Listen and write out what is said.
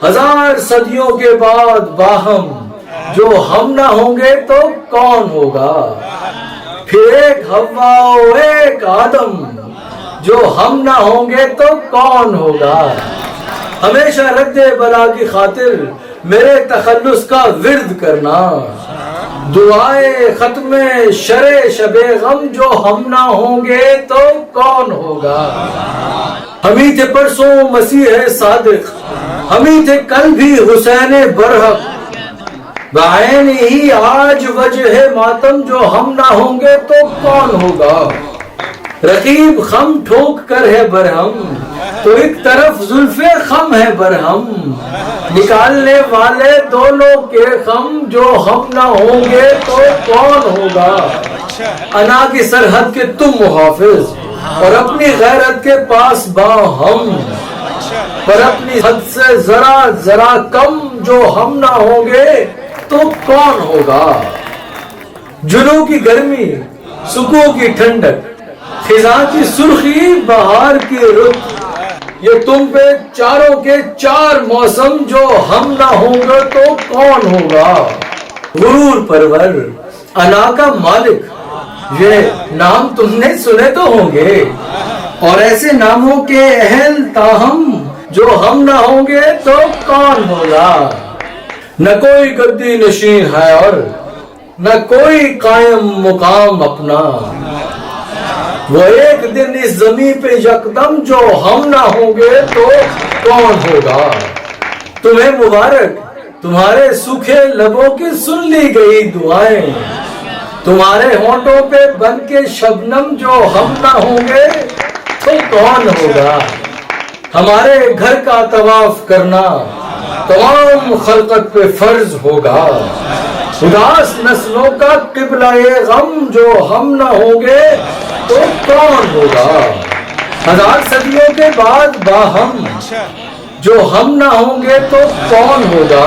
1000 صدیوں کے بعد باہم جو ہم نہ ہوں گے تو کون ہوگا؟ پھر ایک حوا و ایک آدم جو ہم نہ ہوں گے تو کون ہوگا؟ ہمیشہ رد بلا کی خاطر میرے تخلص کا ورد کرنا، دعائے ختم شرع شب غم جو ہم نہ ہوں گے تو کون ہوگا؟ ہم ہی تھے پرسوں مسیح صادق، ہم ہی تھے کل بھی حسین برحق، بعین ہی آج وجہ ماتم جو ہم نہ ہوں گے تو کون ہوگا؟ رقیب خم ٹھوک کر ہے برہم تو ایک طرف زلف خم ہے برہم، نکالنے والے دونوں کے خم جو ہم نہ ہوں گے تو کون ہوگا؟ انا کی سرحد کے تم محافظ اور اپنی غیرت کے پاس ہم، پر اپنی حد سے ذرا ذرا کم جو ہم نہ ہوں گے تو کون ہوگا؟ جنوں کی گرمی، سکوں کی ٹھنڈک، خزاں کی سرخی، بہار کی رت، یہ تم پہ چاروں کے 4 موسم جو ہم نہ ہوں گے تو کون ہوگا؟ غرور پرور، انا کا مالک، یہ نام تم نے سنے تو ہوں گے، اور ایسے ناموں کے اہل تاہم جو ہم نہ ہوں گے تو کون ہوگا؟ نہ کوئی گدی نشین ہے اور نہ کوئی قائم مقام اپنا، وہ ایک دن اس زمین پہ یکدم جو ہم نہ ہوں گے تو کون ہوگا؟ تمہیں مبارک، تمہارے سوکھے لبوں کی سن لی گئی دعائیں، تمہارے ہونٹوں پہ بن کے شبنم جو ہم نہ ہوں گے تو کون ہوگا؟ ہمارے گھر کا طواف کرنا تمام خلقت پہ فرض ہوگا، اداس نسلوں کا قبلہ غم جو ہم نہ ہوں گے تو کون ہوگا؟ 1000 صدیوں کے بعد باہم جو ہم نہ ہوں گے تو کون ہوگا؟